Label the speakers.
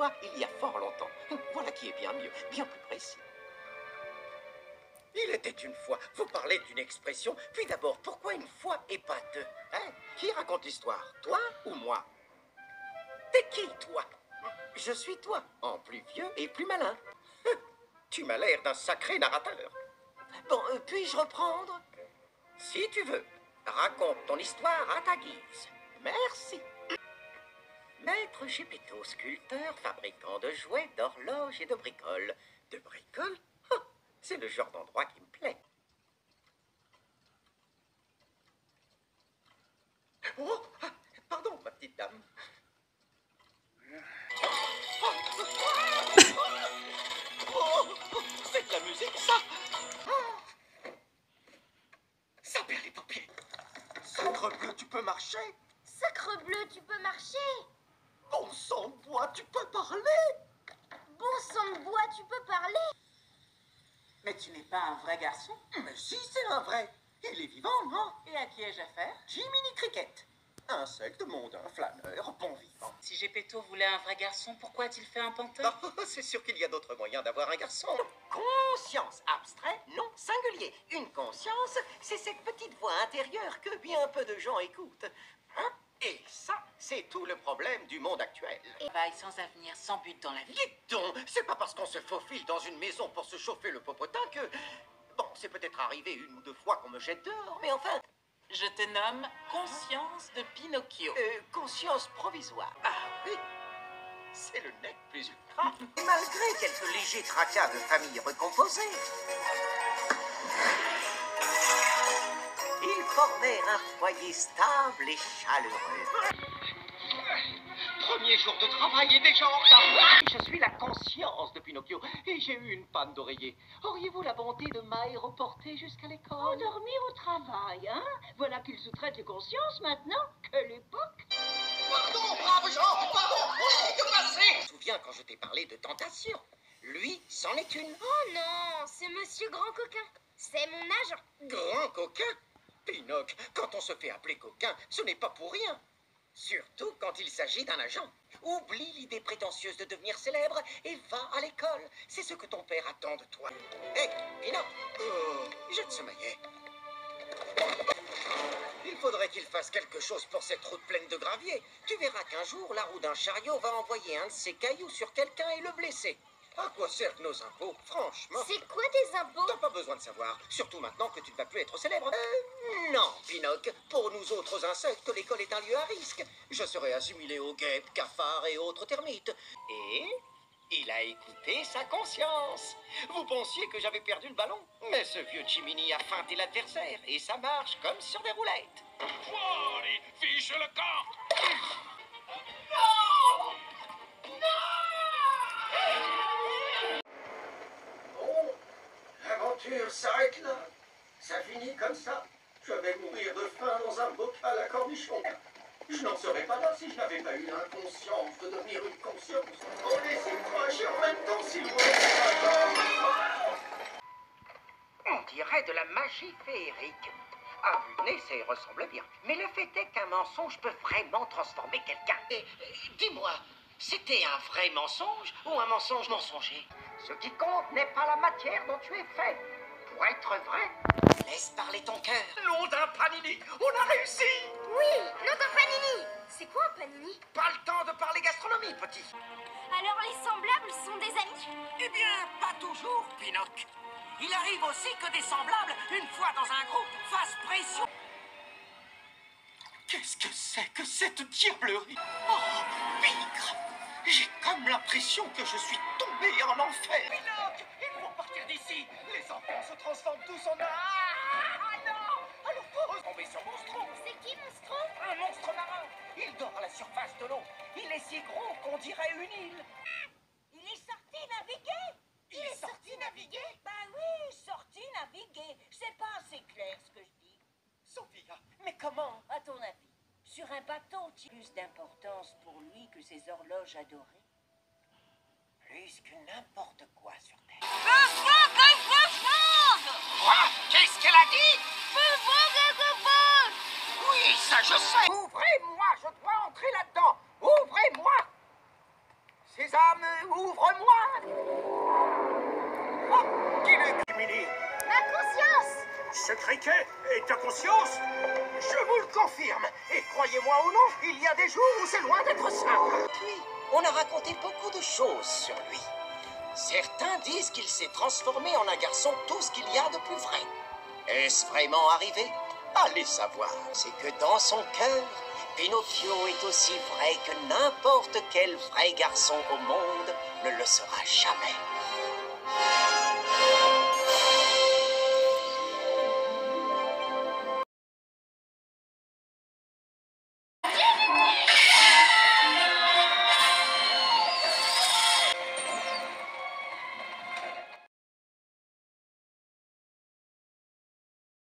Speaker 1: fois, il y a fort longtemps. Voilà qui est bien mieux, bien plus précis. Il était une fois. Vous parlez d'une expression, puis d'abord, pourquoi une fois et pas deux? Hein? Qui raconte l'histoire? Toi ou moi? T'es qui, toi? Je suis toi, en plus vieux et plus malin. Tu m'as l'air d'un sacré narrateur. Bon, puis-je reprendre? Si tu veux, raconte ton histoire à ta guise. Merci. Maître Gepetto, sculpteur, fabricant de jouets, d'horloges et de bricoles. De bricoles? Oh, c'est le genre d'endroit qui me plaît. Oh, pardon, ma petite dame. Oh, c'est de la musique, ça. Ça perd les paupières. Sacre bleu, tu peux marcher?
Speaker 2: Sacre bleu, tu peux marcher?
Speaker 1: Bon sang de bois, tu peux parler?
Speaker 2: Bon sang de bois, tu peux parler?
Speaker 3: Mais tu n'es pas un vrai garçon?
Speaker 1: Mais si, c'est un vrai. Il est vivant, non?
Speaker 3: Et à qui ai-je affaire?
Speaker 1: Jiminy Cricket. Insecte mondain, flâneur, bon vivant.
Speaker 3: Si Gepetto voulait un vrai garçon, pourquoi a-t-il fait un pantin?
Speaker 1: Oh, c'est sûr qu'il y a d'autres moyens d'avoir un garçon. Conscience, abstrait, non singulier. Une conscience, c'est cette petite voix intérieure que bien peu de gens écoutent. Hein? Et ça, c'est tout le problème du monde actuel.
Speaker 3: Travail sans avenir, sans but dans la vie.
Speaker 1: Dites donc, c'est pas parce qu'on se faufile dans une maison pour se chauffer le popotin que... Bon, c'est peut-être arrivé une ou deux fois qu'on me jette dehors, mais enfin...
Speaker 3: Je te nomme Conscience de Pinocchio.
Speaker 1: Conscience provisoire. Ah oui, c'est le nec plus ultra. Malgré quelques légers tracas de famille recomposée, ils formèrent un foyer stable et chaleureux. Premier jour de travail et déjà en retard. Je suis la conscience de Pinocchio et j'ai eu une panne d'oreiller. Auriez-vous la bonté de m'aéroporter jusqu'à l'école?
Speaker 2: Endormir au travail, hein? Voilà qu'ils sous-traitent les consciences maintenant. Quelle époque!
Speaker 1: Pardon, braves gens, pardon, oui, que passer? Je me souviens quand je t'ai parlé de tentation. Lui, c'en est une.
Speaker 2: Oh non, c'est Monsieur Grand Coquin. C'est mon agent.
Speaker 1: Grand coquin? Pinocchio, quand on se fait appeler coquin, ce n'est pas pour rien. Surtout quand il s'agit d'un agent. Oublie l'idée prétentieuse de devenir célèbre et va à l'école. C'est ce que ton père attend de toi. Hé, Pinocchio, jette ce maillet. Il faudrait qu'il fasse quelque chose pour cette route pleine de gravier. Tu verras qu'un jour, la roue d'un chariot va envoyer un de ses cailloux sur quelqu'un et le blesser. À quoi servent nos impôts, franchement?
Speaker 2: C'est quoi des impôts?
Speaker 1: T'as pas besoin de savoir, surtout maintenant que tu ne vas plus être célèbre. Non, Pinocchio. Pour nous autres insectes, l'école est un lieu à risque. Je serais assimilé aux guêpes, cafards et autres termites. Et il a écouté sa conscience. Vous pensiez que j'avais perdu le ballon? Mais ce vieux Jiminy a feinté l'adversaire et ça marche comme sur des roulettes.
Speaker 4: Fuori, fiche le camp!
Speaker 1: Bon, l'aventure s'arrête là. Ça finit comme ça. Je vais mourir de faim dans un bocal à cornichons. Je n'en serais pas là si je n'avais pas eu l'inconscience de devenir une conscience. Oh, laissez-moi agir en même temps, s'il vous plaît. On dirait de la magie féerique. À vue de nez, ça y ressemble bien. Mais le fait est qu'un mensonge peut vraiment transformer quelqu'un. Dis-moi, c'était un vrai mensonge ou un mensonge mensonger? Ce qui compte n'est pas la matière dont tu es fait. Pour être vrai, laisse parler ton cœur. Nom d'un panini, on a réussi!
Speaker 2: Oui, notre panini. C'est quoi un panini?
Speaker 1: Pas le temps de parler gastronomie, petit.
Speaker 2: Alors les semblables sont des amis?
Speaker 1: Eh bien, pas toujours, Pinocchio. Il arrive aussi que des semblables, une fois dans un groupe, fassent pression. Qu'est-ce que c'est que cette diablerie? Oh, bigre! J'ai comme l'impression que je suis tombé en enfer. Pinocchio, il faut partir d'ici. Les enfants se transforment tous en... Ah non! Alors faut retomber sur Monstro.
Speaker 2: C'est qui Monstro?
Speaker 1: Un monstre marin. Il dort à la surface de l'eau. Il est si gros qu'on dirait une île.
Speaker 2: Il est sorti naviguer?
Speaker 1: Il est sorti naviguer?
Speaker 2: Bah oui, sorti naviguer. C'est pas assez clair ce que je dis.
Speaker 1: Sophia, mais comment?
Speaker 2: À ton avis, sur un bateau, plus d'importance pour lui que ses horloges adorées?
Speaker 1: Plus que n'importe quoi sur Terre.
Speaker 4: Quoi? Qu'est-ce qu'elle a dit?
Speaker 1: Oui, ça je sais. Ouvrez-moi, je dois entrer là-dedans. Ouvrez-moi. Sésame,
Speaker 5: Ouvre-moi! Oh, dis-le, Mini!
Speaker 6: Ma conscience!
Speaker 5: Ce criquet est ta conscience? Je vous le confirme. Et croyez-moi ou non, il y a des jours où c'est loin d'être simple.
Speaker 7: Puis, on a raconté beaucoup de choses sur lui. Certains disent qu'il s'est transformé en un garçon tout ce qu'il y a de plus vrai. Est-ce vraiment arrivé? Allez savoir. C'est que dans son cœur, Pinocchio est aussi vrai que n'importe quel vrai garçon au monde ne le sera jamais.